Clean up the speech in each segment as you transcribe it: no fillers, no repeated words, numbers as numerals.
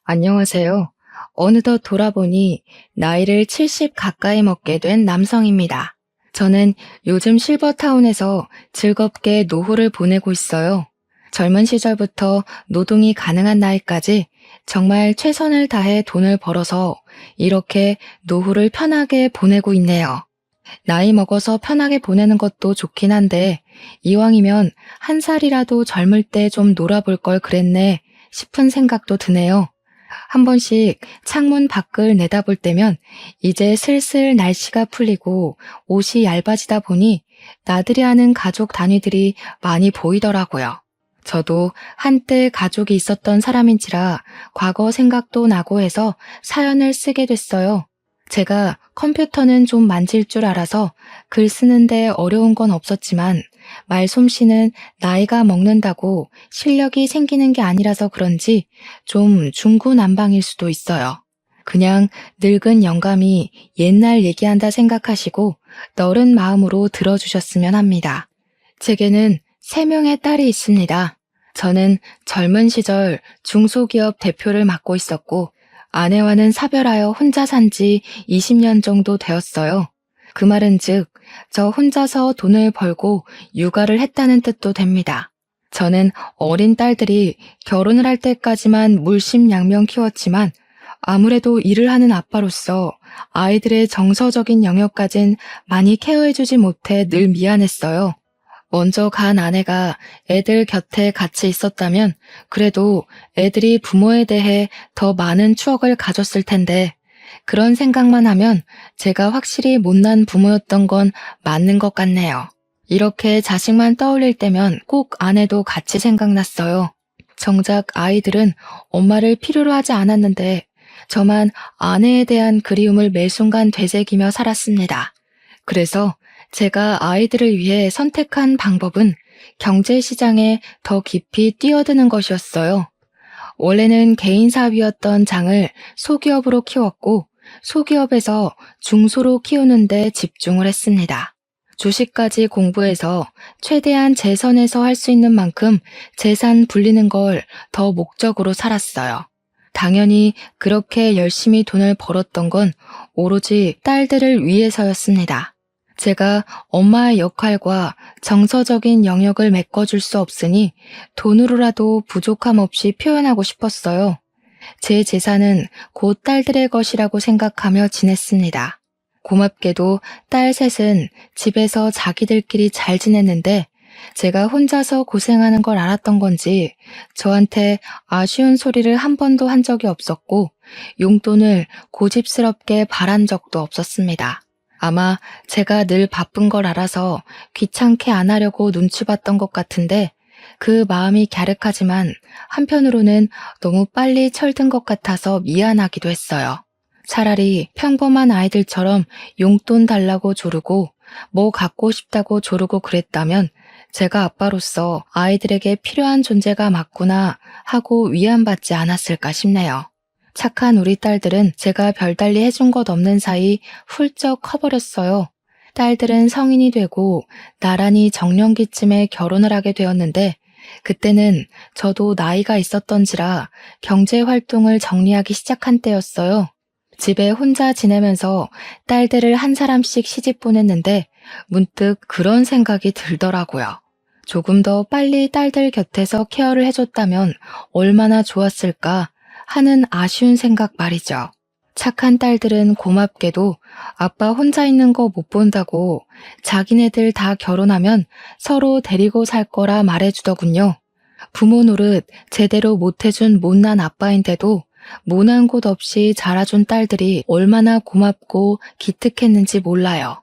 안녕하세요. 어느덧 돌아보니 나이를 70 가까이 먹게 된 남성입니다. 저는 요즘 실버타운에서 즐겁게 노후를 보내고 있어요. 젊은 시절부터 노동이 가능한 나이까지 정말 최선을 다해 돈을 벌어서 이렇게 노후를 편하게 보내고 있네요. 나이 먹어서 편하게 보내는 것도 좋긴 한데 이왕이면 한 살이라도 젊을 때 좀 놀아볼 걸 그랬네 싶은 생각도 드네요. 한 번씩 창문 밖을 내다볼 때면 이제 슬슬 날씨가 풀리고 옷이 얇아지다 보니 나들이 하는 가족 단위들이 많이 보이더라고요. 저도 한때 가족이 있었던 사람인지라 과거 생각도 나고 해서 사연을 쓰게 됐어요. 제가 컴퓨터는 좀 만질 줄 알아서 글 쓰는데 어려운 건 없었지만 말솜씨는 나이가 먹는다고 실력이 생기는 게 아니라서 그런지 좀 중구난방일 수도 있어요. 그냥 늙은 영감이 옛날 얘기한다 생각하시고 너른 마음으로 들어주셨으면 합니다. 제게는 3명의 딸이 있습니다. 저는 젊은 시절 중소기업 대표를 맡고 있었고 아내와는 사별하여 혼자 산지 20년 정도 되었어요. 그 말은 즉, 저 혼자서 돈을 벌고 육아를 했다는 뜻도 됩니다. 저는 어린 딸들이 결혼을 할 때까지만 물심양면 키웠지만 아무래도 일을 하는 아빠로서 아이들의 정서적인 영역까진 많이 케어해주지 못해 늘 미안했어요. 먼저 간 아내가 애들 곁에 같이 있었다면 그래도 애들이 부모에 대해 더 많은 추억을 가졌을 텐데 그런 생각만 하면 제가 확실히 못난 부모였던 건 맞는 것 같네요. 이렇게 자식만 떠올릴 때면 꼭 아내도 같이 생각났어요. 정작 아이들은 엄마를 필요로 하지 않았는데 저만 아내에 대한 그리움을 매 순간 되새기며 살았습니다. 그래서 제가 아이들을 위해 선택한 방법은 경제시장에 더 깊이 뛰어드는 것이었어요. 원래는 개인 사업이었던 장을 소기업으로 키웠고 소기업에서 중소로 키우는 데 집중을 했습니다. 주식까지 공부해서 최대한 재선에서 할 수 있는 만큼 재산 불리는 걸 더 목적으로 살았어요. 당연히 그렇게 열심히 돈을 벌었던 건 오로지 딸들을 위해서였습니다. 제가 엄마의 역할과 정서적인 영역을 메꿔줄 수 없으니 돈으로라도 부족함 없이 표현하고 싶었어요. 제 재산은 곧 딸들의 것이라고 생각하며 지냈습니다. 고맙게도 딸 셋은 집에서 자기들끼리 잘 지냈는데 제가 혼자서 고생하는 걸 알았던 건지 저한테 아쉬운 소리를 한 번도 한 적이 없었고 용돈을 고집스럽게 바란 적도 없었습니다. 아마 제가 늘 바쁜 걸 알아서 귀찮게 안 하려고 눈치 봤던 것 같은데 그 마음이 갸륵하지만 한편으로는 너무 빨리 철든 것 같아서 미안하기도 했어요. 차라리 평범한 아이들처럼 용돈 달라고 조르고 뭐 갖고 싶다고 조르고 그랬다면 제가 아빠로서 아이들에게 필요한 존재가 맞구나 하고 위안받지 않았을까 싶네요. 착한 우리 딸들은 제가 별달리 해준 것 없는 사이 훌쩍 커버렸어요. 딸들은 성인이 되고 나란히 정년기쯤에 결혼을 하게 되었는데 그때는 저도 나이가 있었던지라 경제활동을 정리하기 시작한 때였어요. 집에 혼자 지내면서 딸들을 한 사람씩 시집 보냈는데 문득 그런 생각이 들더라고요. 조금 더 빨리 딸들 곁에서 케어를 해줬다면 얼마나 좋았을까 하는 아쉬운 생각 말이죠. 착한 딸들은 고맙게도 아빠 혼자 있는 거 못 본다고 자기네들 다 결혼하면 서로 데리고 살 거라 말해주더군요. 부모 노릇 제대로 못해준 못난 아빠인데도 모난 곳 없이 자라준 딸들이 얼마나 고맙고 기특했는지 몰라요.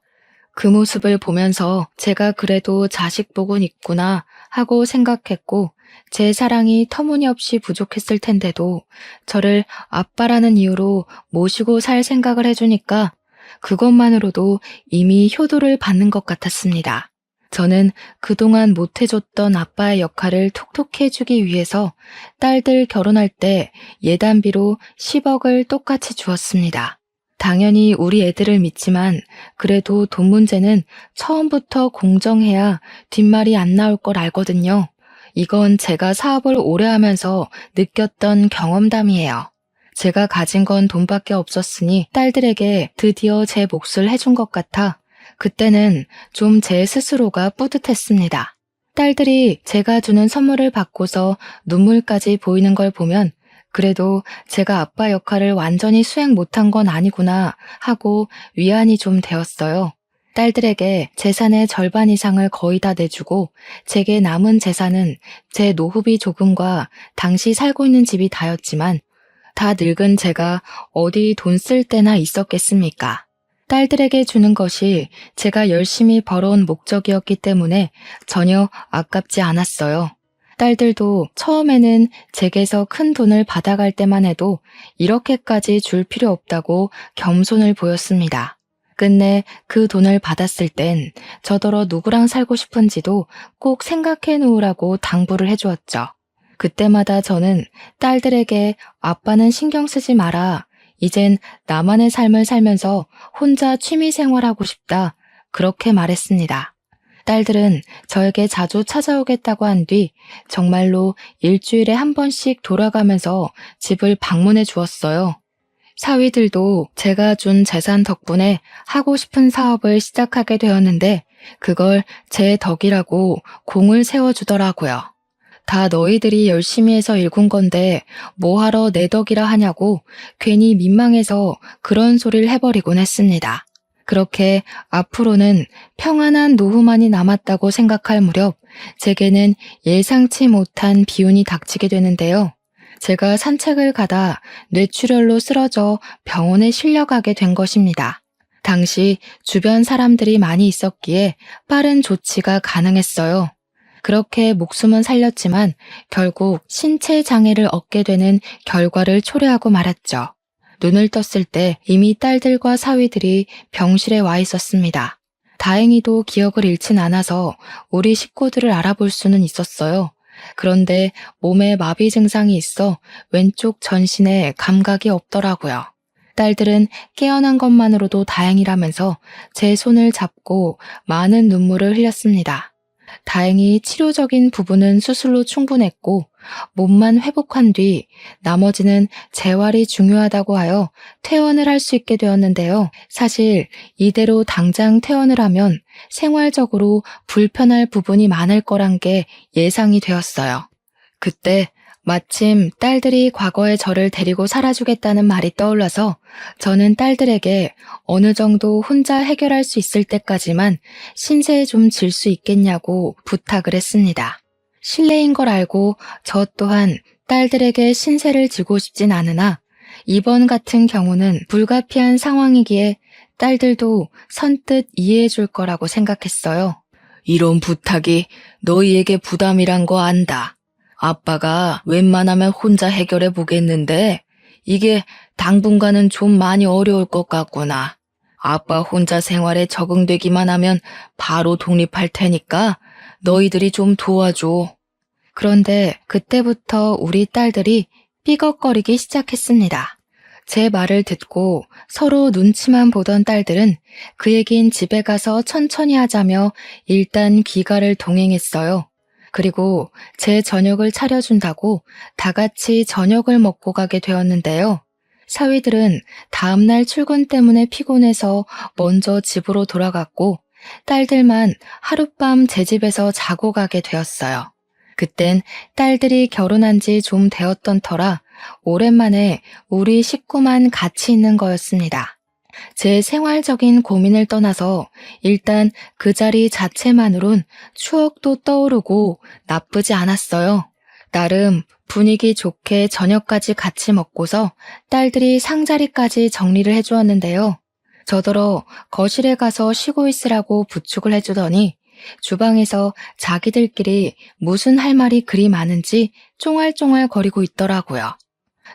그 모습을 보면서 제가 그래도 자식 복은 있구나 하고 생각했고 제 사랑이 터무니없이 부족했을 텐데도 저를 아빠라는 이유로 모시고 살 생각을 해주니까 그것만으로도 이미 효도를 받는 것 같았습니다. 저는 그동안 못해줬던 아빠의 역할을 톡톡히 해주기 위해서 딸들 결혼할 때 예단비로 10억을 똑같이 주었습니다. 당연히 우리 애들을 믿지만 그래도 돈 문제는 처음부터 공정해야 뒷말이 안 나올 걸 알거든요. 이건 제가 사업을 오래 하면서 느꼈던 경험담이에요. 제가 가진 건 돈밖에 없었으니 딸들에게 드디어 제 몫을 해준 것 같아 그때는 좀 제 스스로가 뿌듯했습니다. 딸들이 제가 주는 선물을 받고서 눈물까지 보이는 걸 보면 그래도 제가 아빠 역할을 완전히 수행 못한 건 아니구나 하고 위안이 좀 되었어요. 딸들에게 재산의 절반 이상을 거의 다 내주고 제게 남은 재산은 제 노후비 조금과 당시 살고 있는 집이 다였지만 다 늙은 제가 어디 돈 쓸 때나 있었겠습니까? 딸들에게 주는 것이 제가 열심히 벌어온 목적이었기 때문에 전혀 아깝지 않았어요. 딸들도 처음에는 제게서 큰 돈을 받아갈 때만 해도 이렇게까지 줄 필요 없다고 겸손을 보였습니다. 끝내 그 돈을 받았을 땐 저더러 누구랑 살고 싶은지도 꼭 생각해 놓으라고 당부를 해주었죠. 그때마다 저는 딸들에게 아빠는 신경 쓰지 마라. 이젠 나만의 삶을 살면서 혼자 취미 생활하고 싶다. 그렇게 말했습니다. 딸들은 저에게 자주 찾아오겠다고 한 뒤 정말로 일주일에 한 번씩 돌아가면서 집을 방문해 주었어요. 사위들도 제가 준 재산 덕분에 하고 싶은 사업을 시작하게 되었는데 그걸 제 덕이라고 공을 세워주더라고요. 다 너희들이 열심히 해서 일군 건데 뭐하러 내 덕이라 하냐고 괜히 민망해서 그런 소리를 해버리곤 했습니다. 그렇게 앞으로는 평안한 노후만이 남았다고 생각할 무렵 제게는 예상치 못한 비운이 닥치게 되는데요. 제가 산책을 가다 뇌출혈로 쓰러져 병원에 실려가게 된 것입니다. 당시 주변 사람들이 많이 있었기에 빠른 조치가 가능했어요. 그렇게 목숨은 살렸지만 결국 신체 장애를 얻게 되는 결과를 초래하고 말았죠. 눈을 떴을 때 이미 딸들과 사위들이 병실에 와 있었습니다. 다행히도 기억을 잃진 않아서 우리 식구들을 알아볼 수는 있었어요. 그런데 몸에 마비 증상이 있어 왼쪽 전신에 감각이 없더라고요. 딸들은 깨어난 것만으로도 다행이라면서 제 손을 잡고 많은 눈물을 흘렸습니다. 다행히 치료적인 부분은 수술로 충분했고 몸만 회복한 뒤 나머지는 재활이 중요하다고 하여 퇴원을 할 수 있게 되었는데요. 사실 이대로 당장 퇴원을 하면 생활적으로 불편할 부분이 많을 거란 게 예상이 되었어요. 그때 마침 딸들이 과거의 저를 데리고 살아주겠다는 말이 떠올라서 저는 딸들에게 어느 정도 혼자 해결할 수 있을 때까지만 신세에 좀 질 수 있겠냐고 부탁을 했습니다. 실례인 걸 알고 저 또한 딸들에게 신세를 지고 싶진 않으나 이번 같은 경우는 불가피한 상황이기에 딸들도 선뜻 이해해 줄 거라고 생각했어요. 이런 부탁이 너희에게 부담이란 거 안다. 아빠가 웬만하면 혼자 해결해 보겠는데 이게 당분간은 좀 많이 어려울 것 같구나. 아빠 혼자 생활에 적응되기만 하면 바로 독립할 테니까 너희들이 좀 도와줘. 그런데 그때부터 우리 딸들이 삐걱거리기 시작했습니다. 제 말을 듣고 서로 눈치만 보던 딸들은 그 얘긴 집에 가서 천천히 하자며 일단 귀가를 동행했어요. 그리고 제 저녁을 차려준다고 다 같이 저녁을 먹고 가게 되었는데요. 사위들은 다음날 출근 때문에 피곤해서 먼저 집으로 돌아갔고 딸들만 하룻밤 제 집에서 자고 가게 되었어요. 그땐 딸들이 결혼한 지 좀 되었던 터라 오랜만에 우리 식구만 같이 있는 거였습니다. 제 생활적인 고민을 떠나서 일단 그 자리 자체만으론 추억도 떠오르고 나쁘지 않았어요. 나름 분위기 좋게 저녁까지 같이 먹고서 딸들이 상자리까지 정리를 해주었는데요. 저더러 거실에 가서 쉬고 있으라고 부축을 해주더니 주방에서 자기들끼리 무슨 할 말이 그리 많은지 쫑알쫑알 거리고 있더라고요.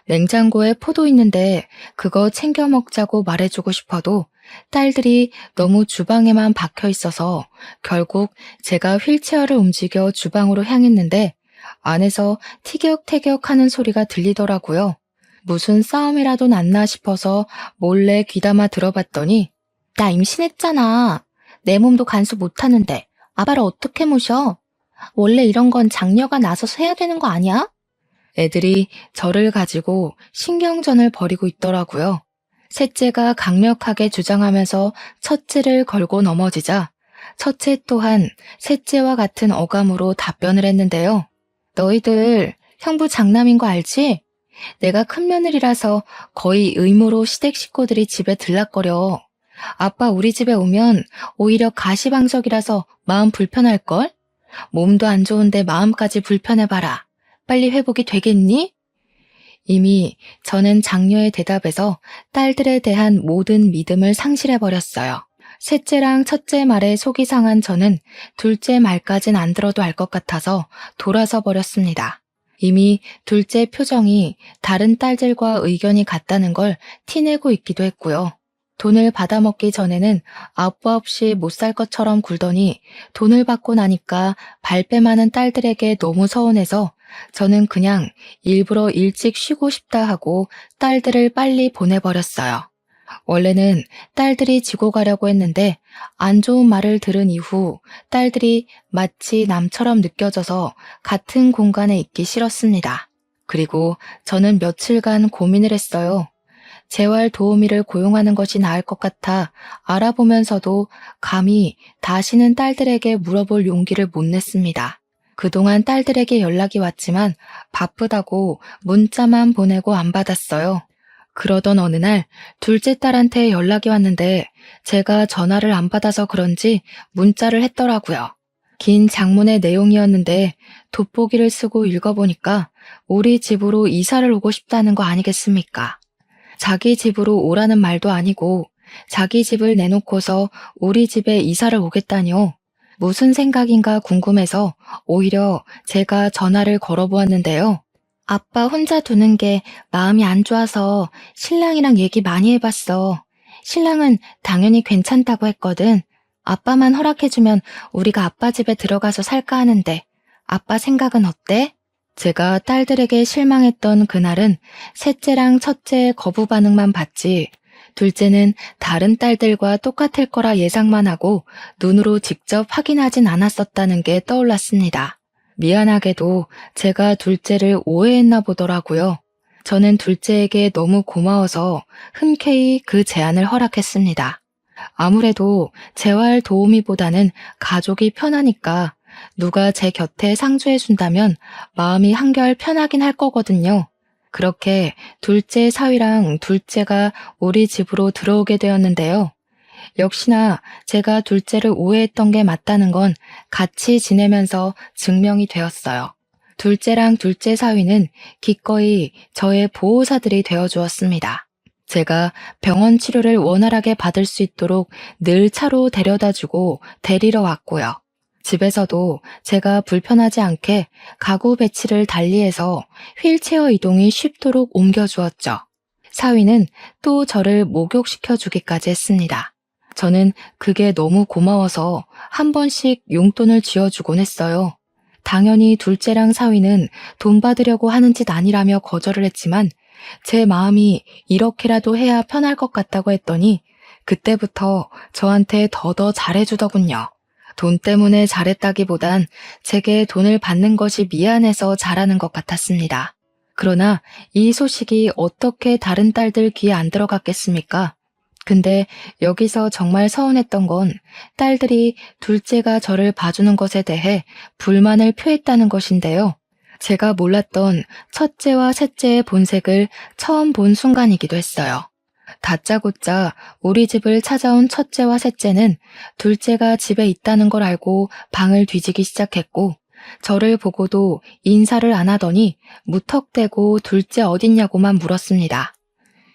냉장고에 포도 있는데 그거 챙겨 먹자고 말해주고 싶어도 딸들이 너무 주방에만 박혀 있어서 결국 제가 휠체어를 움직여 주방으로 향했는데 안에서 티격태격 하는 소리가 들리더라고요. 무슨 싸움이라도 났나 싶어서 몰래 귀담아 들어봤더니 나 임신했잖아. 내 몸도 간수 못하는데 아빠를 어떻게 모셔? 원래 이런 건 장녀가 나서서 해야 되는 거 아니야? 애들이 저를 가지고 신경전을 벌이고 있더라고요. 셋째가 강력하게 주장하면서 첫째를 걸고 넘어지자 첫째 또한 셋째와 같은 어감으로 답변을 했는데요. 너희들 형부 장남인 거 알지? 내가 큰 며느리라서 거의 의무로 시댁 식구들이 집에 들락거려. 아빠 우리 집에 오면 오히려 가시방석이라서 마음 불편할걸? 몸도 안 좋은데 마음까지 불편해봐라. 빨리 회복이 되겠니? 이미 저는 장녀의 대답에서 딸들에 대한 모든 믿음을 상실해버렸어요. 셋째랑 첫째 말에 속이 상한 저는 둘째 말까진 안 들어도 알 것 같아서 돌아서 버렸습니다. 이미 둘째 표정이 다른 딸들과 의견이 같다는 걸 티내고 있기도 했고요. 돈을 받아먹기 전에는 아빠 없이 못 살 것처럼 굴더니 돈을 받고 나니까 발뺌하는 딸들에게 너무 서운해서 저는 그냥 일부러 일찍 쉬고 싶다 하고 딸들을 빨리 보내버렸어요. 원래는 딸들이 지고 가려고 했는데 안 좋은 말을 들은 이후 딸들이 마치 남처럼 느껴져서 같은 공간에 있기 싫었습니다. 그리고 저는 며칠간 고민을 했어요. 재활 도우미를 고용하는 것이 나을 것 같아 알아보면서도 감히 다시는 딸들에게 물어볼 용기를 못 냈습니다. 그동안 딸들에게 연락이 왔지만 바쁘다고 문자만 보내고 안 받았어요. 그러던 어느 날 둘째 딸한테 연락이 왔는데 제가 전화를 안 받아서 그런지 문자를 했더라고요. 긴 장문의 내용이었는데 돋보기를 쓰고 읽어보니까 우리 집으로 이사를 오고 싶다는 거 아니겠습니까? 자기 집으로 오라는 말도 아니고 자기 집을 내놓고서 우리 집에 이사를 오겠다니요. 무슨 생각인가 궁금해서 오히려 제가 전화를 걸어보았는데요. 아빠 혼자 두는 게 마음이 안 좋아서 신랑이랑 얘기 많이 해봤어. 신랑은 당연히 괜찮다고 했거든. 아빠만 허락해주면 우리가 아빠 집에 들어가서 살까 하는데 아빠 생각은 어때? 제가 딸들에게 실망했던 그날은 셋째랑 첫째의 거부 반응만 봤지 둘째는 다른 딸들과 똑같을 거라 예상만 하고 눈으로 직접 확인하진 않았었다는 게 떠올랐습니다. 미안하게도 제가 둘째를 오해했나 보더라고요. 저는 둘째에게 너무 고마워서 흔쾌히 그 제안을 허락했습니다. 아무래도 재활 도우미보다는 가족이 편하니까 누가 제 곁에 상주해준다면 마음이 한결 편하긴 할 거거든요. 그렇게 둘째 사위랑 둘째가 우리 집으로 들어오게 되었는데요. 역시나 제가 둘째를 오해했던 게 맞다는 건 같이 지내면서 증명이 되었어요. 둘째랑 둘째 사위는 기꺼이 저의 보호사들이 되어주었습니다. 제가 병원 치료를 원활하게 받을 수 있도록 늘 차로 데려다주고 데리러 왔고요. 집에서도 제가 불편하지 않게 가구 배치를 달리해서 휠체어 이동이 쉽도록 옮겨주었죠. 사위는 또 저를 목욕시켜주기까지 했습니다. 저는 그게 너무 고마워서 한 번씩 용돈을 쥐어주곤 했어요. 당연히 둘째랑 사위는 돈 받으려고 하는 짓 아니라며 거절을 했지만 제 마음이 이렇게라도 해야 편할 것 같다고 했더니 그때부터 저한테 더더 잘해주더군요. 돈 때문에 잘했다기보단 제게 돈을 받는 것이 미안해서 잘하는 것 같았습니다. 그러나 이 소식이 어떻게 다른 딸들 귀에 안 들어갔겠습니까? 근데 여기서 정말 서운했던 건 딸들이 둘째가 저를 봐주는 것에 대해 불만을 표했다는 것인데요. 제가 몰랐던 첫째와 셋째의 본색을 처음 본 순간이기도 했어요. 다짜고짜 우리 집을 찾아온 첫째와 셋째는 둘째가 집에 있다는 걸 알고 방을 뒤지기 시작했고 저를 보고도 인사를 안 하더니 무턱대고 둘째 어딨냐고만 물었습니다.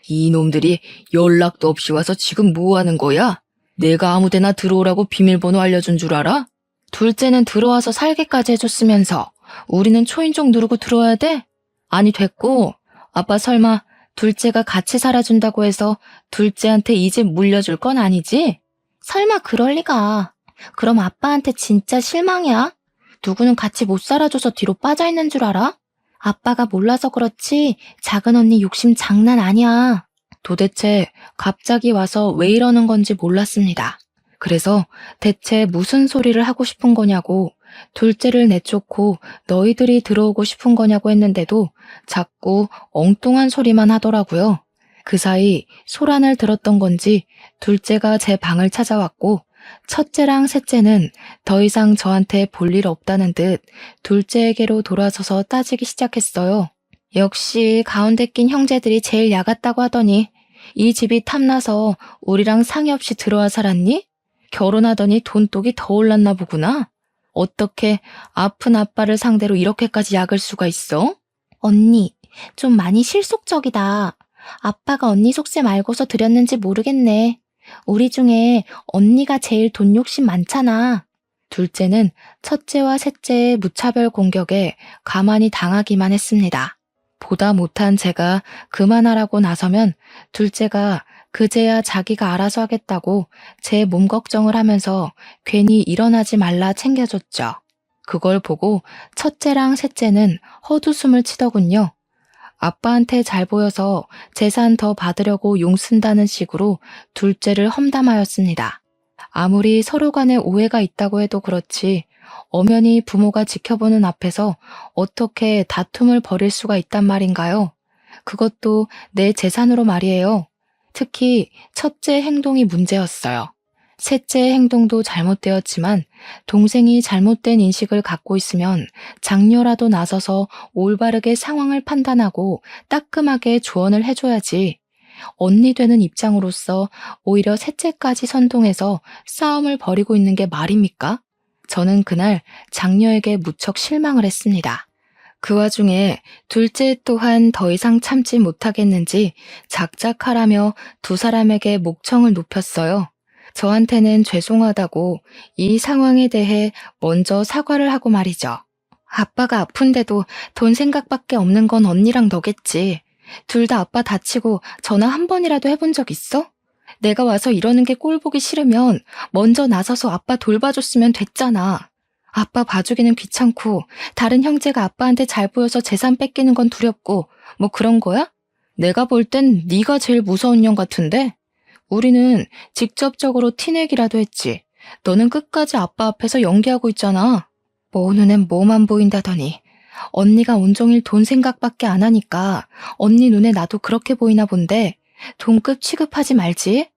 이놈들이 연락도 없이 와서 지금 뭐 하는 거야? 내가 아무데나 들어오라고 비밀번호 알려준 줄 알아? 둘째는 들어와서 살게까지 해줬으면서 우리는 초인종 누르고 들어와야 돼? 아니 됐고 아빠 설마 둘째가 같이 살아준다고 해서 둘째한테 이 집 물려줄 건 아니지? 설마 그럴 리가. 그럼 아빠한테 진짜 실망이야? 누구는 같이 못 살아줘서 뒤로 빠져있는 줄 알아? 아빠가 몰라서 그렇지 작은 언니 욕심 장난 아니야. 도대체 갑자기 와서 왜 이러는 건지 몰랐습니다. 그래서 대체 무슨 소리를 하고 싶은 거냐고 둘째를 내쫓고 너희들이 들어오고 싶은 거냐고 했는데도 자꾸 엉뚱한 소리만 하더라고요. 그 사이 소란을 들었던 건지 둘째가 제 방을 찾아왔고 첫째랑 셋째는 더 이상 저한테 볼 일 없다는 듯 둘째에게로 돌아서서 따지기 시작했어요. 역시 가운데 낀 형제들이 제일 야같다고 하더니 이 집이 탐나서 우리랑 상의 없이 들어와 살았니? 결혼하더니 돈독이 더 올랐나 보구나. 어떻게 아픈 아빠를 상대로 이렇게까지 약을 수가 있어? 언니, 좀 많이 실속적이다. 아빠가 언니 속셈 알고서 드렸는지 모르겠네. 우리 중에 언니가 제일 돈 욕심 많잖아. 둘째는 첫째와 셋째의 무차별 공격에 가만히 당하기만 했습니다. 보다 못한 제가 그만하라고 나서면 둘째가 그제야 자기가 알아서 하겠다고 제 몸 걱정을 하면서 괜히 일어나지 말라 챙겨줬죠. 그걸 보고 첫째랑 셋째는 헛웃음을 치더군요. 아빠한테 잘 보여서 재산 더 받으려고 용 쓴다는 식으로 둘째를 험담하였습니다. 아무리 서로 간에 오해가 있다고 해도 그렇지 엄연히 부모가 지켜보는 앞에서 어떻게 다툼을 벌일 수가 있단 말인가요? 그것도 내 재산으로 말이에요. 특히 첫째 행동이 문제였어요. 셋째 행동도 잘못되었지만 동생이 잘못된 인식을 갖고 있으면 장녀라도 나서서 올바르게 상황을 판단하고 따끔하게 조언을 해줘야지. 언니 되는 입장으로서 오히려 셋째까지 선동해서 싸움을 벌이고 있는 게 말입니까? 저는 그날 장녀에게 무척 실망을 했습니다. 그 와중에 둘째 또한 더 이상 참지 못하겠는지 작작하라며 두 사람에게 목청을 높였어요. 저한테는 죄송하다고 이 상황에 대해 먼저 사과를 하고 말이죠. 아빠가 아픈데도 돈 생각밖에 없는 건 언니랑 너겠지. 둘 다 아빠 다치고 전화 한 번이라도 해본 적 있어? 내가 와서 이러는 게 꼴 보기 싫으면 먼저 나서서 아빠 돌봐줬으면 됐잖아. 아빠 봐주기는 귀찮고 다른 형제가 아빠한테 잘 보여서 재산 뺏기는 건 두렵고 뭐 그런 거야? 내가 볼 땐 네가 제일 무서운 년 같은데? 우리는 직접적으로 티내기라도 했지. 너는 끝까지 아빠 앞에서 연기하고 있잖아. 뭐 눈엔 뭐만 보인다더니 언니가 온종일 돈 생각밖에 안 하니까 언니 눈에 나도 그렇게 보이나 본데 돈급 취급하지 말지.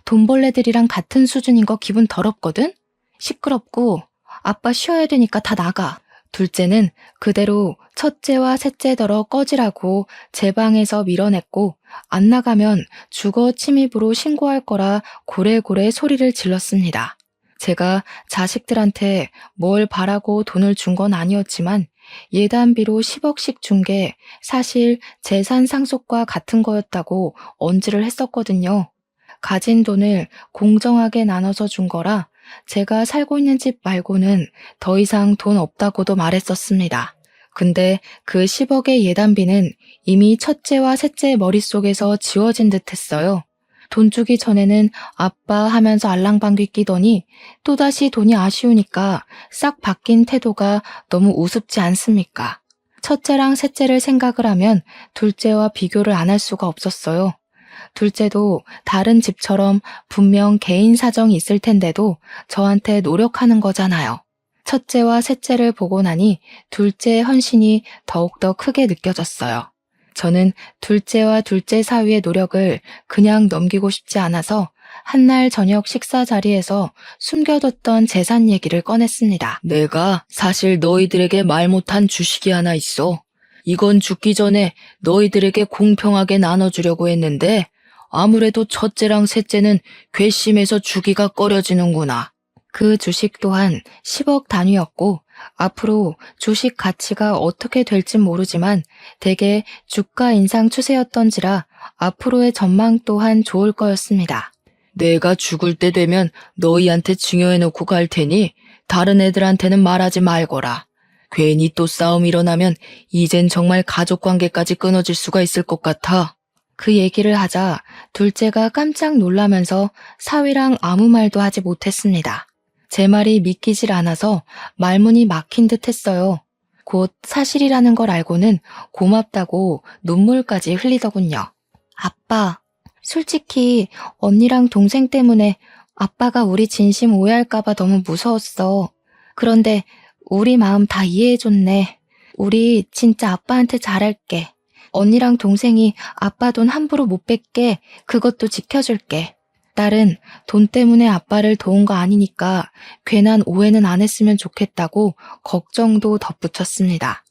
돈벌레들이랑 같은 수준인 거 기분 더럽거든? 시끄럽고 아빠 쉬어야 되니까 다 나가. 둘째는 그대로 첫째와 셋째더러 꺼지라고 제 방에서 밀어냈고 안 나가면 주거 침입으로 신고할 거라 고래고래 소리를 질렀습니다. 제가 자식들한테 뭘 바라고 돈을 준 건 아니었지만 예단비로 10억씩 준 게 사실 재산 상속과 같은 거였다고 언지를 했었거든요. 가진 돈을 공정하게 나눠서 준 거라 제가 살고 있는 집 말고는 더 이상 돈 없다고도 말했었습니다. 근데 그 10억의 예단비는 이미 첫째와 셋째 머릿속에서 지워진 듯 했어요. 돈 주기 전에는 아빠 하면서 알랑방귀 끼더니 또다시 돈이 아쉬우니까 싹 바뀐 태도가 너무 우습지 않습니까? 첫째랑 셋째를 생각을 하면 둘째와 비교를 안 할 수가 없었어요. 둘째도 다른 집처럼 분명 개인 사정이 있을 텐데도 저한테 노력하는 거잖아요. 첫째와 셋째를 보고 나니 둘째의 헌신이 더욱더 크게 느껴졌어요. 저는 둘째와 둘째 사위의 노력을 그냥 넘기고 싶지 않아서 한날 저녁 식사 자리에서 숨겨뒀던 재산 얘기를 꺼냈습니다. 내가 사실 너희들에게 말 못한 주식이 하나 있어. 이건 죽기 전에 너희들에게 공평하게 나눠주려고 했는데 아무래도 첫째랑 셋째는 괘씸해서 주기가 꺼려지는구나. 그 주식 또한 10억 단위였고 앞으로 주식 가치가 어떻게 될진 모르지만 대개 주가 인상 추세였던지라 앞으로의 전망 또한 좋을 거였습니다. 내가 죽을 때 되면 너희한테 증여해놓고 갈 테니 다른 애들한테는 말하지 말거라. 괜히 또 싸움 일어나면 이젠 정말 가족관계까지 끊어질 수가 있을 것 같아. 그 얘기를 하자 둘째가 깜짝 놀라면서 사위랑 아무 말도 하지 못했습니다. 제 말이 믿기질 않아서 말문이 막힌 듯 했어요. 곧 사실이라는 걸 알고는 고맙다고 눈물까지 흘리더군요. 아빠, 솔직히 언니랑 동생 때문에 아빠가 우리 진심 오해할까봐 너무 무서웠어. 그런데 우리 마음 다 이해해줬네. 우리 진짜 아빠한테 잘할게. 언니랑 동생이 아빠 돈 함부로 못 뺏게 그것도 지켜줄게. 딸은 돈 때문에 아빠를 도운 거 아니니까 괜한 오해는 안 했으면 좋겠다고 걱정도 덧붙였습니다.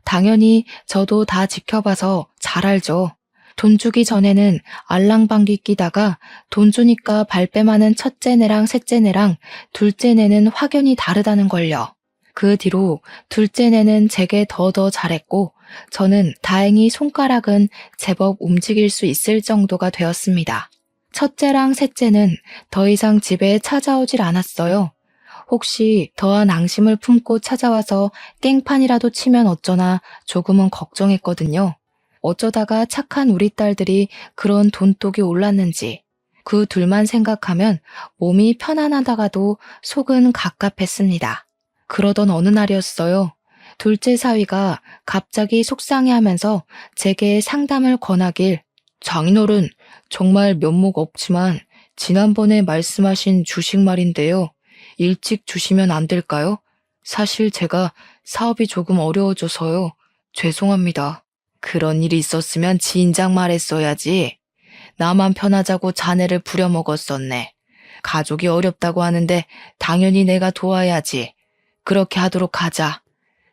당연히 저도 다 지켜봐서 잘 알죠. 돈 주기 전에는 알랑방귀 끼다가 돈 주니까 발뺌하는 첫째네랑 셋째네랑 둘째네는 확연히 다르다는 걸요. 그 뒤로 둘째네는 제게 더 잘했고 저는 다행히 손가락은 제법 움직일 수 있을 정도가 되었습니다. 첫째랑 셋째는 더 이상 집에 찾아오질 않았어요. 혹시 더한 앙심을 품고 찾아와서 깽판이라도 치면 어쩌나 조금은 걱정했거든요. 어쩌다가 착한 우리 딸들이 그런 돈독이 올랐는지 그 둘만 생각하면 몸이 편안하다가도 속은 갑갑했습니다. 그러던 어느 날이었어요. 둘째 사위가 갑자기 속상해하면서 제게 상담을 권하길 장인어른 정말 면목 없지만 지난번에 말씀하신 주식 말인데요. 일찍 주시면 안 될까요? 사실 제가 사업이 조금 어려워져서요. 죄송합니다. 그런 일이 있었으면 진작 말했어야지. 나만 편하자고 자네를 부려먹었었네. 가족이 어렵다고 하는데 당연히 내가 도와야지. 그렇게 하도록 하자.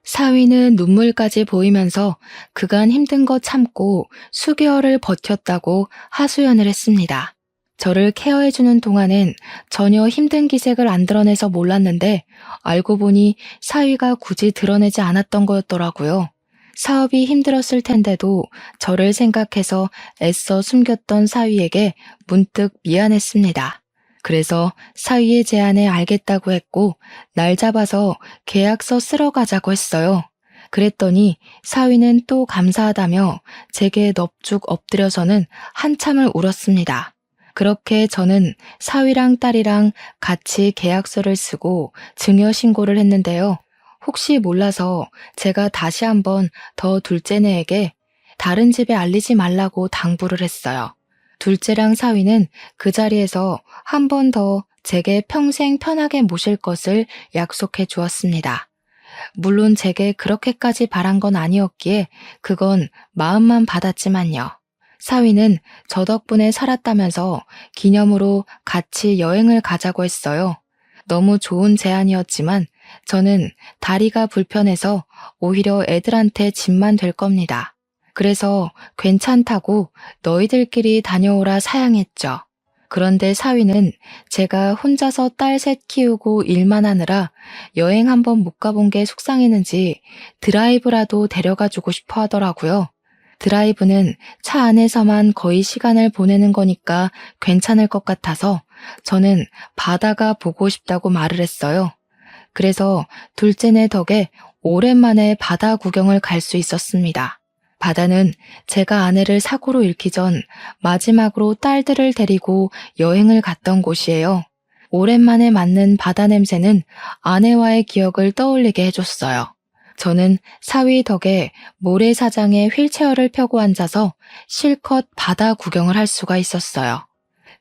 사위는 눈물까지 보이면서 그간 힘든 거 참고 수개월을 버텼다고 하소연을 했습니다. 저를 케어해주는 동안엔 전혀 힘든 기색을 안 드러내서 몰랐는데 알고 보니 사위가 굳이 드러내지 않았던 거였더라고요. 사업이 힘들었을 텐데도 저를 생각해서 애써 숨겼던 사위에게 문득 미안했습니다. 그래서 사위의 제안에 알겠다고 했고 날 잡아서 계약서 쓰러 가자고 했어요. 그랬더니 사위는 또 감사하다며 제게 넙죽 엎드려서는 한참을 울었습니다. 그렇게 저는 사위랑 딸이랑 같이 계약서를 쓰고 증여 신고를 했는데요. 혹시 몰라서 제가 다시 한번 더 둘째네에게 다른 집에 알리지 말라고 당부를 했어요. 둘째랑 사위는 그 자리에서 한 번 더 제게 평생 편하게 모실 것을 약속해 주었습니다. 물론 제게 그렇게까지 바란 건 아니었기에 그건 마음만 받았지만요. 사위는 저 덕분에 살았다면서 기념으로 같이 여행을 가자고 했어요. 너무 좋은 제안이었지만 저는 다리가 불편해서 오히려 애들한테 짐만 될 겁니다. 그래서 괜찮다고 너희들끼리 다녀오라 사양했죠. 그런데 사위는 제가 혼자서 딸 셋 키우고 일만 하느라 여행 한번 못 가본 게 속상했는지 드라이브라도 데려가 주고 싶어 하더라고요. 드라이브는 차 안에서만 거의 시간을 보내는 거니까 괜찮을 것 같아서 저는 바다가 보고 싶다고 말을 했어요. 그래서 둘째네 덕에 오랜만에 바다 구경을 갈 수 있었습니다. 바다는 제가 아내를 사고로 잃기 전 마지막으로 딸들을 데리고 여행을 갔던 곳이에요. 오랜만에 맡는 바다 냄새는 아내와의 기억을 떠올리게 해줬어요. 저는 사위 덕에 모래사장에 휠체어를 펴고 앉아서 실컷 바다 구경을 할 수가 있었어요.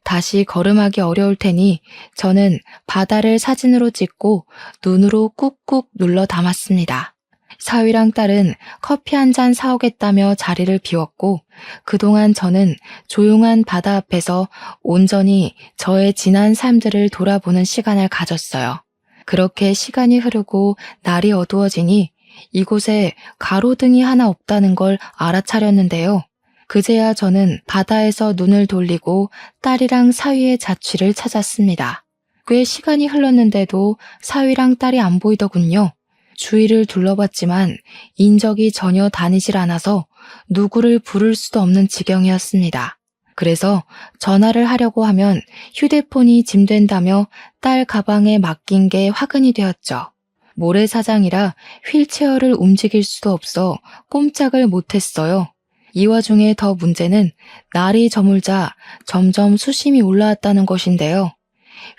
다시 걸음하기 어려울 테니 저는 바다를 사진으로 찍고 눈으로 꾹꾹 눌러 담았습니다. 사위랑 딸은 커피 한 잔 사오겠다며 자리를 비웠고 그동안 저는 조용한 바다 앞에서 온전히 저의 지난 삶들을 돌아보는 시간을 가졌어요. 그렇게 시간이 흐르고 날이 어두워지니 이곳에 가로등이 하나 없다는 걸 알아차렸는데요. 그제야 저는 바다에서 눈을 돌리고 딸이랑 사위의 자취를 찾았습니다. 꽤 시간이 흘렀는데도 사위랑 딸이 안 보이더군요. 주위를 둘러봤지만 인적이 전혀 다니질 않아서 누구를 부를 수도 없는 지경이었습니다. 그래서 전화를 하려고 하면 휴대폰이 짐된다며 딸 가방에 맡긴 게 화근이 되었죠. 모래사장이라 휠체어를 움직일 수도 없어 꼼짝을 못했어요. 이 와중에 더 문제는 날이 저물자 점점 수심이 올라왔다는 것인데요.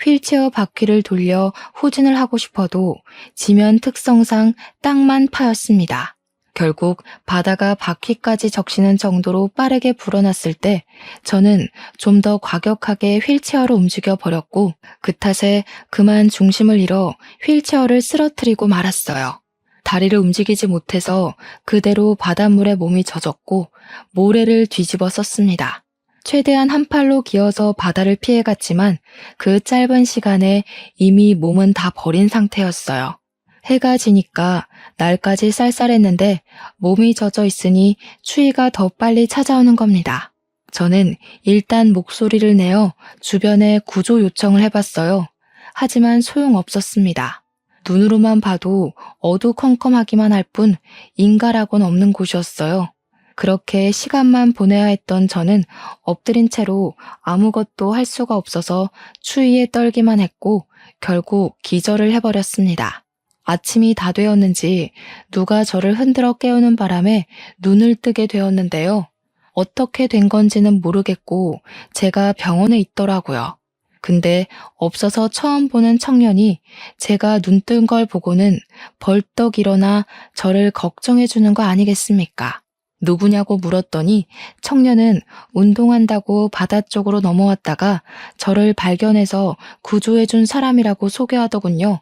휠체어 바퀴를 돌려 후진을 하고 싶어도 지면 특성상 땅만 파였습니다. 결국 바다가 바퀴까지 적시는 정도로 빠르게 불어났을 때 저는 좀 더 과격하게 휠체어로 움직여 버렸고 그 탓에 그만 중심을 잃어 휠체어를 쓰러뜨리고 말았어요. 다리를 움직이지 못해서 그대로 바닷물에 몸이 젖었고 모래를 뒤집어 썼습니다. 최대한 한 팔로 기어서 바다를 피해갔지만 그 짧은 시간에 이미 몸은 다 버린 상태였어요. 해가 지니까 날까지 쌀쌀했는데 몸이 젖어 있으니 추위가 더 빨리 찾아오는 겁니다. 저는 일단 목소리를 내어 주변에 구조 요청을 해봤어요. 하지만 소용없었습니다. 눈으로만 봐도 어두컴컴하기만 할 뿐 인가라고는 없는 곳이었어요. 그렇게 시간만 보내야 했던 저는 엎드린 채로 아무것도 할 수가 없어서 추위에 떨기만 했고 결국 기절을 해버렸습니다. 아침이 다 되었는지 누가 저를 흔들어 깨우는 바람에 눈을 뜨게 되었는데요. 어떻게 된 건지는 모르겠고 제가 병원에 있더라고요. 근데 없어서 처음 보는 청년이 제가 눈 뜬 걸 보고는 벌떡 일어나 저를 걱정해 주는 거 아니겠습니까? 누구냐고 물었더니 청년은 운동한다고 바다 쪽으로 넘어왔다가 저를 발견해서 구조해 준 사람이라고 소개하더군요.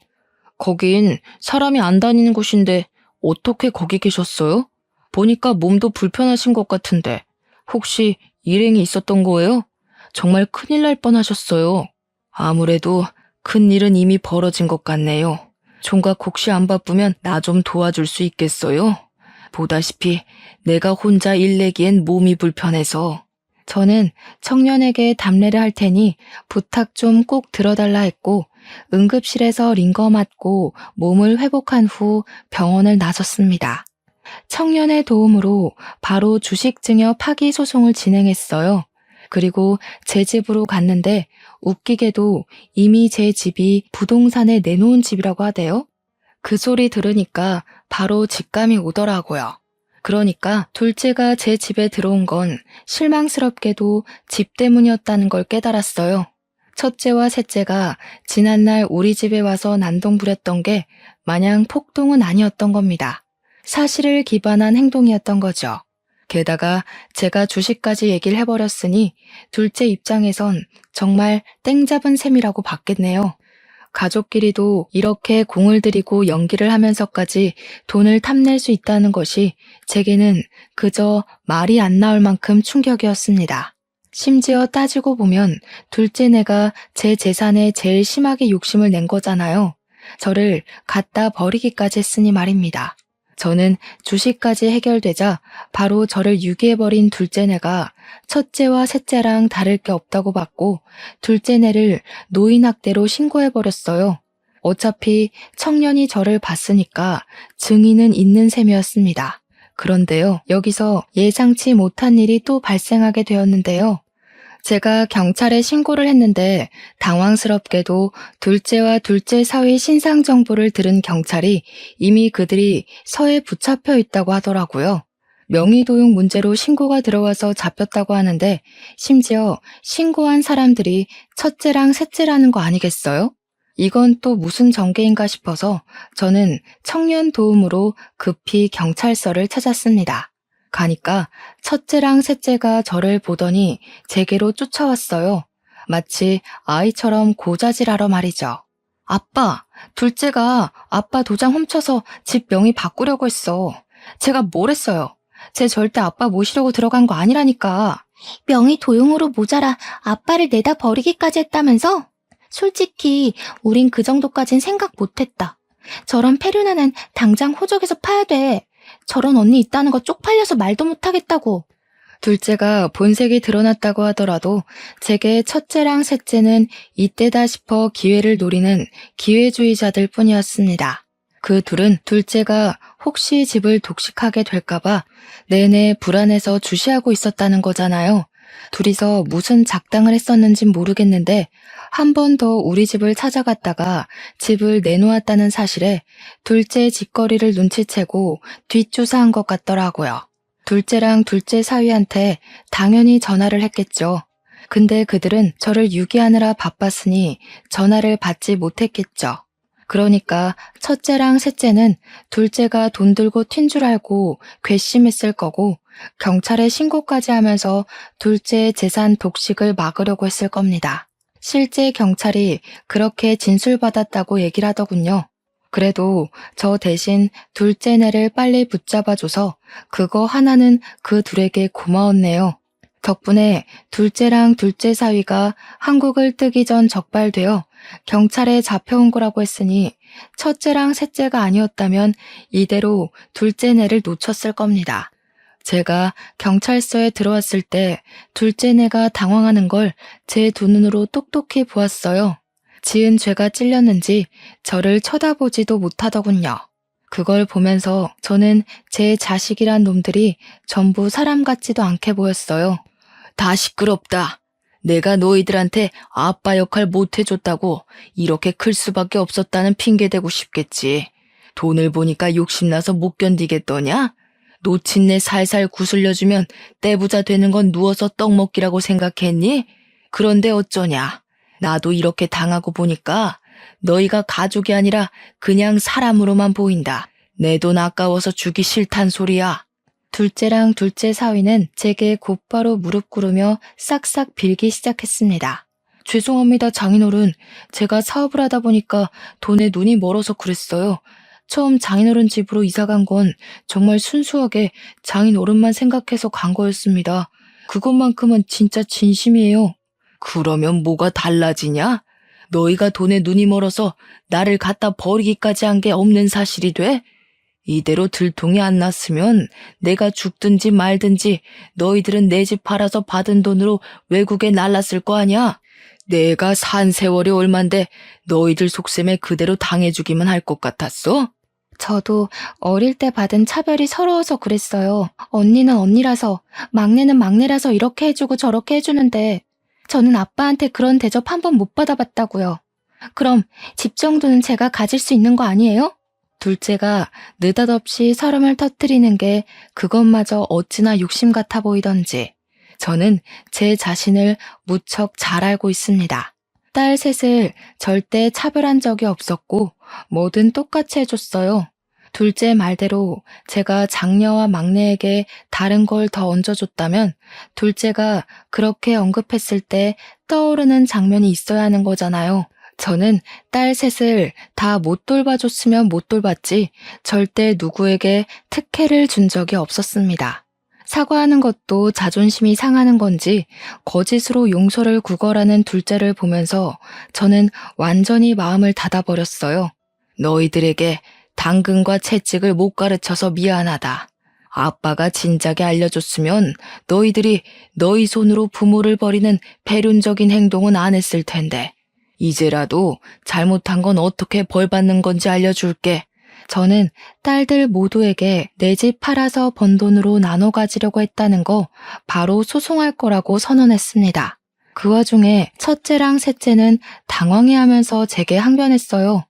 거긴 사람이 안 다니는 곳인데 어떻게 거기 계셨어요? 보니까 몸도 불편하신 것 같은데 혹시 일행이 있었던 거예요? 정말 큰일 날 뻔하셨어요. 아무래도 큰일은 이미 벌어진 것 같네요. 총각 혹시 안 바쁘면 나 좀 도와줄 수 있겠어요? 보다시피 내가 혼자 일 내기엔 몸이 불편해서. 저는 청년에게 답례를 할 테니 부탁 좀 꼭 들어달라 했고 응급실에서 링거 맞고 몸을 회복한 후 병원을 나섰습니다. 청년의 도움으로 바로 주식증여 파기 소송을 진행했어요. 그리고 제 집으로 갔는데 웃기게도 이미 제 집이 부동산에 내놓은 집이라고 하대요. 그 소리 들으니까 바로 직감이 오더라고요. 그러니까 둘째가 제 집에 들어온 건 실망스럽게도 집 때문이었다는 걸 깨달았어요. 첫째와 셋째가 지난날 우리 집에 와서 난동 부렸던 게 마냥 폭동은 아니었던 겁니다. 사실을 기반한 행동이었던 거죠. 게다가 제가 주식까지 얘기를 해버렸으니 둘째 입장에선 정말 땡 잡은 셈이라고 봤겠네요. 가족끼리도 이렇게 공을 들이고 연기를 하면서까지 돈을 탐낼 수 있다는 것이 제게는 그저 말이 안 나올 만큼 충격이었습니다. 심지어 따지고 보면 둘째네가 제 재산에 제일 심하게 욕심을 낸 거잖아요. 저를 갖다 버리기까지 했으니 말입니다. 저는 주식까지 해결되자 바로 저를 유기해버린 둘째네가 첫째와 셋째랑 다를 게 없다고 봤고 둘째네를 노인학대로 신고해버렸어요. 어차피 청년이 저를 봤으니까 증인은 있는 셈이었습니다. 그런데요, 여기서 예상치 못한 일이 또 발생하게 되었는데요. 제가 경찰에 신고를 했는데 당황스럽게도 둘째와 둘째 사위 신상 정보를 들은 경찰이 이미 그들이 서에 붙잡혀 있다고 하더라고요. 명의도용 문제로 신고가 들어와서 잡혔다고 하는데 심지어 신고한 사람들이 첫째랑 셋째라는 거 아니겠어요? 이건 또 무슨 전개인가 싶어서 저는 청년 도움으로 급히 경찰서를 찾았습니다. 가니까 첫째랑 셋째가 저를 보더니 제게로 쫓아왔어요. 마치 아이처럼 고자질하러 말이죠. 아빠, 둘째가 아빠 도장 훔쳐서 집 명의 바꾸려고 했어. 제가 뭘 했어요? 쟤 절대 아빠 모시려고 들어간 거 아니라니까. 명의 도용으로 모자라 아빠를 내다 버리기까지 했다면서? 솔직히 우린 그 정도까진 생각 못했다. 저런 페류나는 당장 호적에서 파야 돼. 저런 언니 있다는 거 쪽팔려서 말도 못하겠다고. 둘째가 본색이 드러났다고 하더라도 제게 첫째랑 셋째는 이때다 싶어 기회를 노리는 기회주의자들 뿐이었습니다. 그 둘은 둘째가 혹시 집을 독식하게 될까봐 내내 불안해서 주시하고 있었다는 거잖아요. 둘이서 무슨 작당을 했었는진 모르겠는데 한 번 더 우리 집을 찾아갔다가 집을 내놓았다는 사실에 둘째 짓거리를 눈치채고 뒷조사한 것 같더라고요. 둘째랑 둘째 사위한테 당연히 전화를 했겠죠. 근데 그들은 저를 유기하느라 바빴으니 전화를 받지 못했겠죠. 그러니까 첫째랑 셋째는 둘째가 돈 들고 튄 줄 알고 괘씸했을 거고 경찰에 신고까지 하면서 둘째의 재산 독식을 막으려고 했을 겁니다. 실제 경찰이 그렇게 진술받았다고 얘기를 하더군요. 그래도 저 대신 둘째네를 빨리 붙잡아줘서 그거 하나는 그 둘에게 고마웠네요. 덕분에 둘째랑 둘째 사위가 한국을 뜨기 전 적발되어 경찰에 잡혀온 거라고 했으니 첫째랑 셋째가 아니었다면 이대로 둘째네를 놓쳤을 겁니다. 제가 경찰서에 들어왔을 때 둘째네가 당황하는 걸 제 두 눈으로 똑똑히 보았어요. 지은 죄가 찔렸는지 저를 쳐다보지도 못하더군요. 그걸 보면서 저는 제 자식이란 놈들이 전부 사람 같지도 않게 보였어요. 다 시끄럽다. 내가 너희들한테 아빠 역할 못 해줬다고 이렇게 클 수밖에 없었다는 핑계 대고 싶겠지. 돈을 보니까 욕심나서 못 견디겠더냐? 놓친 내 살살 구슬려주면 떼부자 되는 건 누워서 떡 먹기라고 생각했니? 그런데 어쩌냐. 나도 이렇게 당하고 보니까 너희가 가족이 아니라 그냥 사람으로만 보인다. 내 돈 아까워서 주기 싫단 소리야. 둘째랑 둘째 사위는 제게 곧바로 무릎 꿇으며 싹싹 빌기 시작했습니다. 죄송합니다, 장인어른. 제가 사업을 하다 보니까 돈에 눈이 멀어서 그랬어요. 처음 장인어른 집으로 이사간 건 정말 순수하게 장인어른만 생각해서 간 거였습니다. 그것만큼은 진짜 진심이에요. 그러면 뭐가 달라지냐? 너희가 돈에 눈이 멀어서 나를 갖다 버리기까지 한 게 없는 사실이 돼? 이대로 들통이 안 났으면 내가 죽든지 말든지 너희들은 내 집 팔아서 받은 돈으로 외국에 날랐을 거 아냐? 내가 산 세월이 얼만데 너희들 속셈에 그대로 당해주기만 할 것 같았어? 저도 어릴 때 받은 차별이 서러워서 그랬어요. 언니는 언니라서, 막내는 막내라서 이렇게 해주고 저렇게 해주는데 저는 아빠한테 그런 대접 한 번 못 받아봤다고요. 그럼 집 정도는 제가 가질 수 있는 거 아니에요? 둘째가 느닷없이 설움을 터뜨리는 게 그것마저 어찌나 욕심 같아 보이던지 저는 제 자신을 무척 잘 알고 있습니다. 딸 셋을 절대 차별한 적이 없었고 뭐든 똑같이 해줬어요. 둘째 말대로 제가 장녀와 막내에게 다른 걸 더 얹어줬다면 둘째가 그렇게 언급했을 때 떠오르는 장면이 있어야 하는 거잖아요. 저는 딸 셋을 다 못 돌봐줬으면 못 돌봤지 절대 누구에게 특혜를 준 적이 없었습니다. 사과하는 것도 자존심이 상하는 건지 거짓으로 용서를 구걸하는 둘째를 보면서 저는 완전히 마음을 닫아버렸어요. 너희들에게 당근과 채찍을 못 가르쳐서 미안하다. 아빠가 진작에 알려줬으면 너희들이 너희 손으로 부모를 버리는 배륜적인 행동은 안 했을 텐데. 이제라도 잘못한 건 어떻게 벌받는 건지 알려줄게. 저는 딸들 모두에게 내 집 팔아서 번 돈으로 나눠 가지려고 했다는 거 바로 소송할 거라고 선언했습니다. 그 와중에 첫째랑 셋째는 당황해하면서 제게 항변했어요.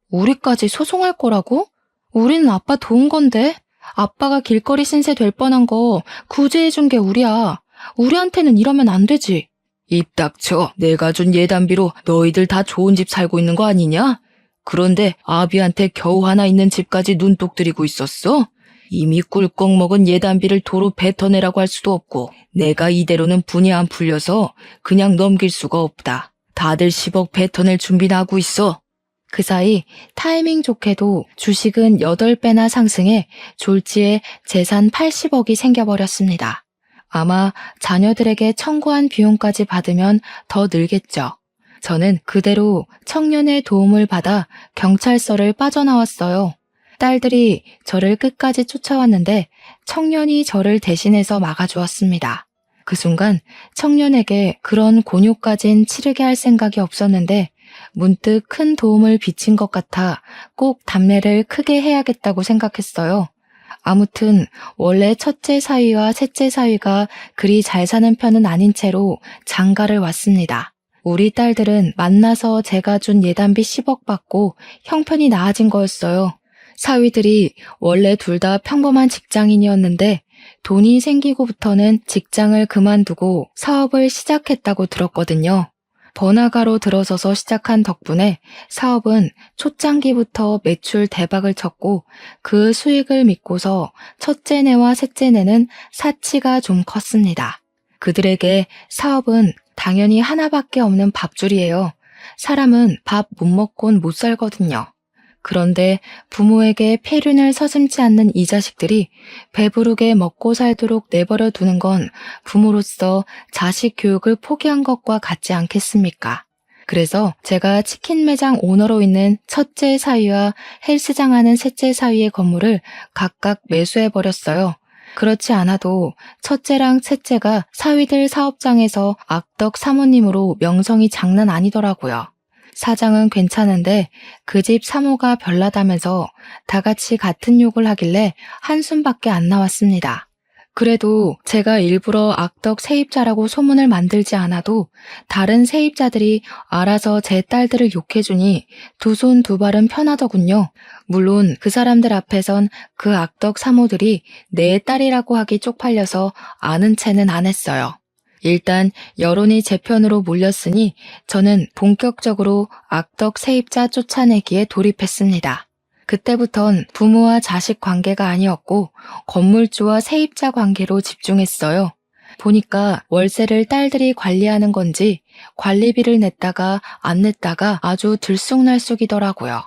우리까지 소송할 거라고? 우리는 아빠 도운 건데? 아빠가 길거리 신세 될 뻔한 거 구제해준 게 우리야. 우리한테는 이러면 안 되지. 입 닥쳐. 내가 준 예단비로 너희들 다 좋은 집 살고 있는 거 아니냐? 그런데 아비한테 겨우 하나 있는 집까지 눈독 들이고 있었어? 이미 꿀꺽 먹은 예단비를 도로 뱉어내라고 할 수도 없고 내가 이대로는 분이 안 풀려서 그냥 넘길 수가 없다. 다들 10억 뱉어낼 준비나 하고 있어. 그 사이 타이밍 좋게도 주식은 8배나 상승해 졸지에 재산 80억이 생겨버렸습니다. 아마 자녀들에게 청구한 비용까지 받으면 더 늘겠죠. 저는 그대로 청년의 도움을 받아 경찰서를 빠져나왔어요. 딸들이 저를 끝까지 쫓아왔는데 청년이 저를 대신해서 막아주었습니다. 그 순간 청년에게 그런 곤욕까진 치르게 할 생각이 없었는데 문득 큰 도움을 비친 것 같아 꼭 답례를 크게 해야겠다고 생각했어요. 아무튼 원래 첫째 사위와 셋째 사위가 그리 잘 사는 편은 아닌 채로 장가를 왔습니다. 우리 딸들은 만나서 제가 준 예단비 10억 받고 형편이 나아진 거였어요. 사위들이 원래 둘 다 평범한 직장인이었는데 돈이 생기고부터는 직장을 그만두고 사업을 시작했다고 들었거든요. 번화가로 들어서서 시작한 덕분에 사업은 초창기부터 매출 대박을 쳤고 그 수익을 믿고서 첫째네와 셋째네는 사치가 좀 컸습니다. 그들에게 사업은 당연히 하나밖에 없는 밥줄이에요. 사람은 밥 못 먹곤 못 살거든요. 그런데 부모에게 폐륜을 서슴지 않는 이 자식들이 배부르게 먹고 살도록 내버려 두는 건 부모로서 자식 교육을 포기한 것과 같지 않겠습니까? 그래서 제가 치킨 매장 오너로 있는 첫째 사위와 헬스장 하는 셋째 사위의 건물을 각각 매수해버렸어요. 그렇지 않아도 첫째랑 셋째가 사위들 사업장에서 악덕 사모님으로 명성이 장난 아니더라고요. 사장은 괜찮은데 그 집 사모가 별나다면서 다 같이 같은 욕을 하길래 한숨밖에 안 나왔습니다. 그래도 제가 일부러 악덕 세입자라고 소문을 만들지 않아도 다른 세입자들이 알아서 제 딸들을 욕해주니 두 손 두 발은 편하더군요. 물론 그 사람들 앞에선 그 악덕 사모들이 내 딸이라고 하기 쪽팔려서 아는 체는 안 했어요. 일단 여론이 제 편으로 몰렸으니 저는 본격적으로 악덕 세입자 쫓아내기에 돌입했습니다. 그때부턴 부모와 자식 관계가 아니었고 건물주와 세입자 관계로 집중했어요. 보니까 월세를 딸들이 관리하는 건지 관리비를 냈다가 안 냈다가 아주 들쑥날쑥이더라고요.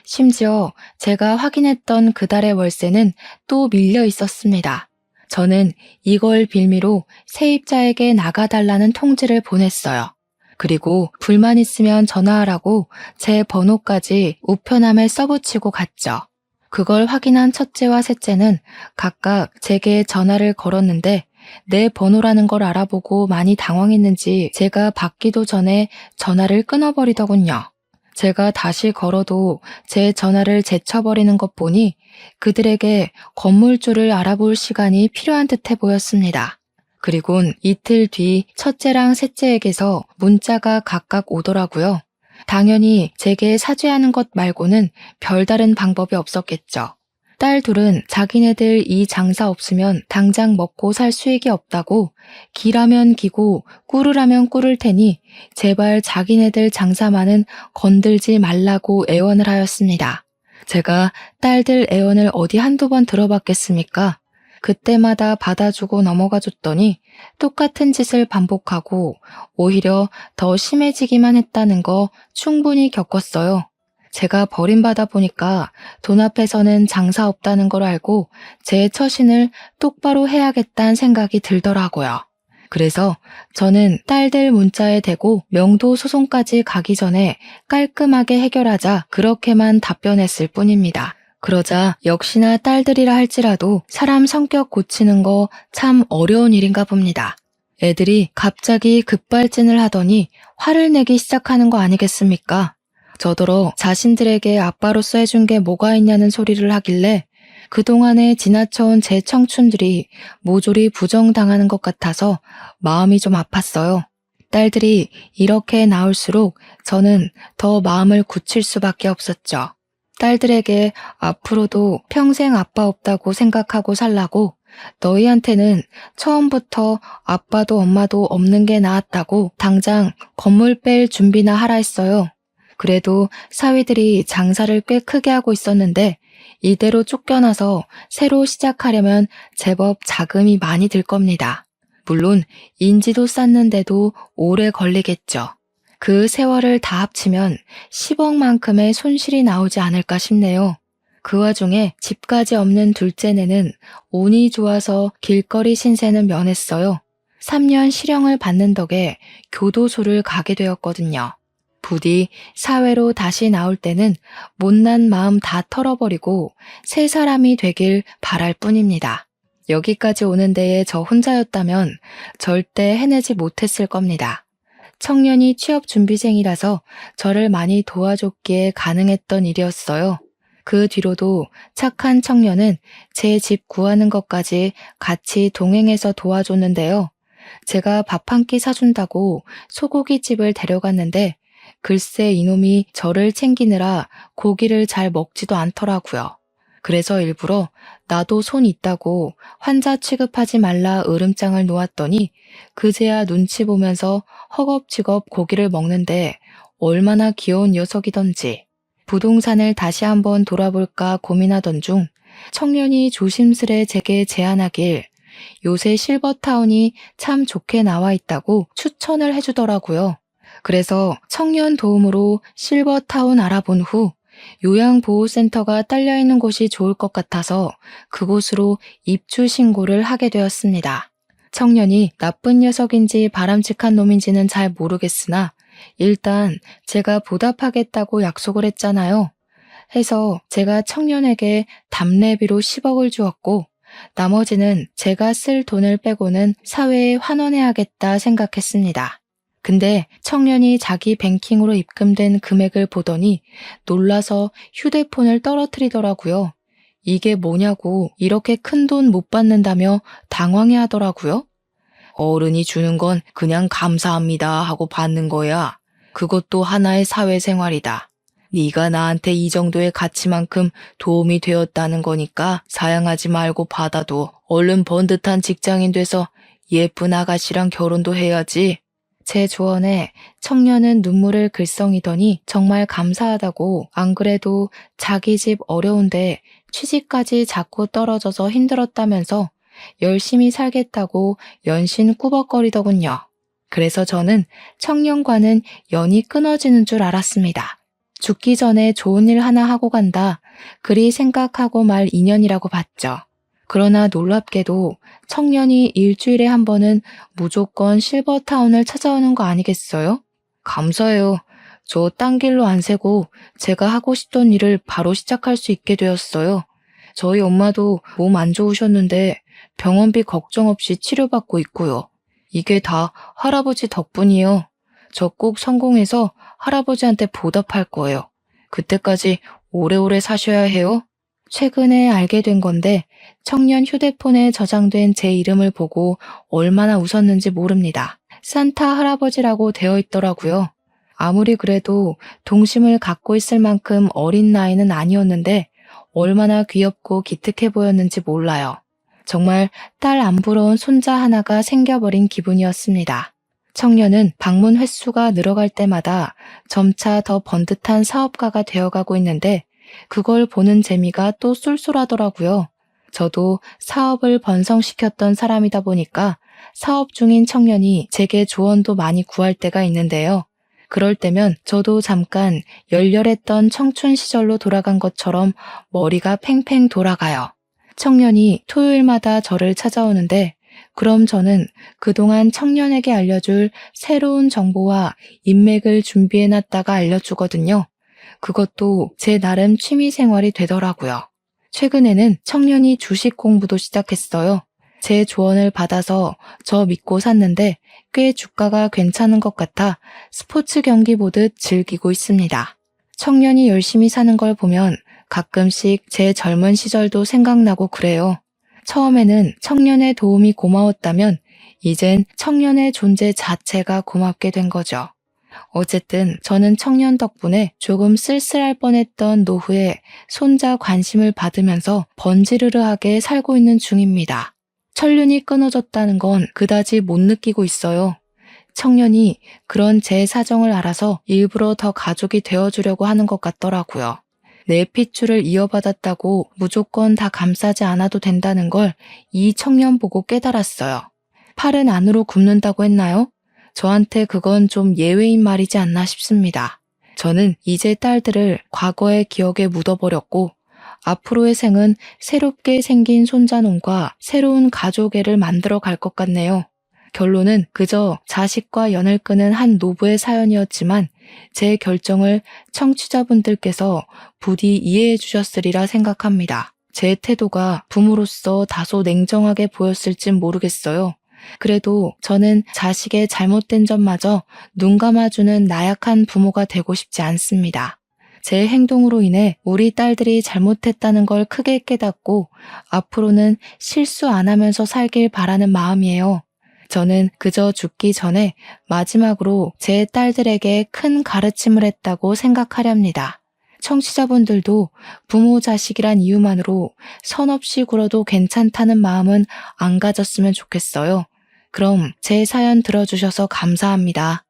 심지어 제가 확인했던 그달의 월세는 또 밀려 있었습니다. 저는 이걸 빌미로 세입자에게 나가달라는 통지를 보냈어요. 그리고 불만 있으면 전화하라고 제 번호까지 우편함에 써붙이고 갔죠. 그걸 확인한 첫째와 셋째는 각각 제게 전화를 걸었는데 내 번호라는 걸 알아보고 많이 당황했는지 제가 받기도 전에 전화를 끊어버리더군요. 제가 다시 걸어도 제 전화를 제쳐버리는 것 보니 그들에게 건물주를 알아볼 시간이 필요한 듯해 보였습니다. 그리곤 이틀 뒤 첫째랑 셋째에게서 문자가 각각 오더라고요. 당연히 제게 사죄하는 것 말고는 별다른 방법이 없었겠죠. 딸 둘은 자기네들 이 장사 없으면 당장 먹고 살 수익이 없다고 기라면 기고 꿀으라면 꿀을 테니 제발 자기네들 장사만은 건들지 말라고 애원을 하였습니다. 제가 딸들 애원을 어디 한두 번 들어봤겠습니까? 그때마다 받아주고 넘어가 줬더니 똑같은 짓을 반복하고 오히려 더 심해지기만 했다는 거 충분히 겪었어요. 제가 버림받아 보니까 돈 앞에서는 장사 없다는 걸 알고 제 처신을 똑바로 해야겠다는 생각이 들더라고요. 그래서 저는 딸들 문자에 대고 명도 소송까지 가기 전에 깔끔하게 해결하자 그렇게만 답변했을 뿐입니다. 그러자 역시나 딸들이라 할지라도 사람 성격 고치는 거 참 어려운 일인가 봅니다. 애들이 갑자기 급발진을 하더니 화를 내기 시작하는 거 아니겠습니까? 저더러 자신들에게 아빠로서 해준 게 뭐가 있냐는 소리를 하길래 그동안에 지나쳐온 제 청춘들이 모조리 부정당하는 것 같아서 마음이 좀 아팠어요. 딸들이 이렇게 나올수록 저는 더 마음을 굳힐 수밖에 없었죠. 딸들에게 앞으로도 평생 아빠 없다고 생각하고 살라고 너희한테는 처음부터 아빠도 엄마도 없는 게 나았다고 당장 건물 뺄 준비나 하라 했어요. 그래도 사위들이 장사를 꽤 크게 하고 있었는데 이대로 쫓겨나서 새로 시작하려면 제법 자금이 많이 들 겁니다. 물론 인지도 쌓는데도 오래 걸리겠죠. 그 세월을 다 합치면 10억만큼의 손실이 나오지 않을까 싶네요. 그 와중에 집까지 없는 둘째네는 운이 좋아서 길거리 신세는 면했어요. 3년 실형을 받는 덕에 교도소를 가게 되었거든요. 부디 사회로 다시 나올 때는 못난 마음 다 털어버리고 새 사람이 되길 바랄 뿐입니다. 여기까지 오는 데에 저 혼자였다면 절대 해내지 못했을 겁니다. 청년이 취업준비생이라서 저를 많이 도와줬기에 가능했던 일이었어요. 그 뒤로도 착한 청년은 제 집 구하는 것까지 같이 동행해서 도와줬는데요. 제가 밥 한 끼 사준다고 소고기집을 데려갔는데 글쎄 이놈이 저를 챙기느라 고기를 잘 먹지도 않더라고요. 그래서 일부러 나도 손 있다고 환자 취급하지 말라 으름장을 놓았더니 그제야 눈치 보면서 허겁지겁 고기를 먹는데 얼마나 귀여운 녀석이던지. 부동산을 다시 한번 돌아볼까 고민하던 중 청년이 조심스레 제게 제안하길 요새 실버타운이 참 좋게 나와 있다고 추천을 해주더라고요. 그래서 청년 도움으로 실버타운 알아본 후 요양보호센터가 딸려있는 곳이 좋을 것 같아서 그곳으로 입주 신고를 하게 되었습니다. 청년이 나쁜 녀석인지 바람직한 놈인지는 잘 모르겠으나 일단 제가 보답하겠다고 약속을 했잖아요. 해서 제가 청년에게 답례비로 10억을 주었고 나머지는 제가 쓸 돈을 빼고는 사회에 환원해야겠다 생각했습니다. 근데 청년이 자기 뱅킹으로 입금된 금액을 보더니 놀라서 휴대폰을 떨어뜨리더라고요. 이게 뭐냐고 이렇게 큰 돈 못 받는다며 당황해 하더라고요. 어른이 주는 건 그냥 감사합니다 하고 받는 거야. 그것도 하나의 사회생활이다. 네가 나한테 이 정도의 가치만큼 도움이 되었다는 거니까 사양하지 말고 받아도 얼른 번듯한 직장인 돼서 예쁜 아가씨랑 결혼도 해야지. 제 조언에 청년은 눈물을 글썽이더니 정말 감사하다고 안 그래도 자기 집 어려운데 취직까지 자꾸 떨어져서 힘들었다면서 열심히 살겠다고 연신 꾸벅거리더군요. 그래서 저는 청년과는 연이 끊어지는 줄 알았습니다. 죽기 전에 좋은 일 하나 하고 간다. 그리 생각하고 말 인연이라고 봤죠. 그러나 놀랍게도 청년이 일주일에 한 번은 무조건 실버타운을 찾아오는 거 아니겠어요? 감사해요. 저 딴 길로 안 새고 제가 하고 싶던 일을 바로 시작할 수 있게 되었어요. 저희 엄마도 몸 안 좋으셨는데 병원비 걱정 없이 치료받고 있고요. 이게 다 할아버지 덕분이에요. 저 꼭 성공해서 할아버지한테 보답할 거예요. 그때까지 오래오래 사셔야 해요. 최근에 알게 된 건데 청년 휴대폰에 저장된 제 이름을 보고 얼마나 웃었는지 모릅니다. 산타 할아버지라고 되어 있더라고요. 아무리 그래도 동심을 갖고 있을 만큼 어린 나이는 아니었는데 얼마나 귀엽고 기특해 보였는지 몰라요. 정말 딸 안 부러운 손자 하나가 생겨버린 기분이었습니다. 청년은 방문 횟수가 늘어갈 때마다 점차 더 번듯한 사업가가 되어가고 있는데 그걸 보는 재미가 또 쏠쏠하더라고요. 저도 사업을 번성시켰던 사람이다 보니까 사업 중인 청년이 제게 조언도 많이 구할 때가 있는데요. 그럴 때면 저도 잠깐 열렬했던 청춘 시절로 돌아간 것처럼 머리가 팽팽 돌아가요. 청년이 토요일마다 저를 찾아오는데 그럼 저는 그동안 청년에게 알려줄 새로운 정보와 인맥을 준비해놨다가 알려주거든요. 그것도 제 나름 취미 생활이 되더라고요. 최근에는 청년이 주식 공부도 시작했어요. 제 조언을 받아서 저 믿고 샀는데 꽤 주가가 괜찮은 것 같아 스포츠 경기 보듯 즐기고 있습니다. 청년이 열심히 사는 걸 보면 가끔씩 제 젊은 시절도 생각나고 그래요. 처음에는 청년의 도움이 고마웠다면 이젠 청년의 존재 자체가 고맙게 된 거죠. 어쨌든 저는 청년 덕분에 조금 쓸쓸할 뻔했던 노후에 손자 관심을 받으면서 번지르르하게 살고 있는 중입니다. 천륜이 끊어졌다는 건 그다지 못 느끼고 있어요. 청년이 그런 제 사정을 알아서 일부러 더 가족이 되어주려고 하는 것 같더라고요. 내 핏줄을 이어받았다고 무조건 다 감싸지 않아도 된다는 걸 이 청년 보고 깨달았어요. 팔은 안으로 굽는다고 했나요? 저한테 그건 좀 예외인 말이지 않나 싶습니다. 저는 이제 딸들을 과거의 기억에 묻어버렸고 앞으로의 생은 새롭게 생긴 손자놈과 새로운 가족애를 만들어 갈 것 같네요. 결론은 그저 자식과 연을 끄는 한 노부의 사연이었지만 제 결정을 청취자분들께서 부디 이해해 주셨으리라 생각합니다. 제 태도가 부모로서 다소 냉정하게 보였을진 모르겠어요. 그래도 저는 자식의 잘못된 점마저 눈 감아주는 나약한 부모가 되고 싶지 않습니다. 제 행동으로 인해 우리 딸들이 잘못했다는 걸 크게 깨닫고 앞으로는 실수 안 하면서 살길 바라는 마음이에요. 저는 그저 죽기 전에 마지막으로 제 딸들에게 큰 가르침을 했다고 생각하렵니다. 청취자분들도 부모 자식이란 이유만으로 선 없이 굴어도 괜찮다는 마음은 안 가졌으면 좋겠어요. 그럼 제 사연 들어주셔서 감사합니다.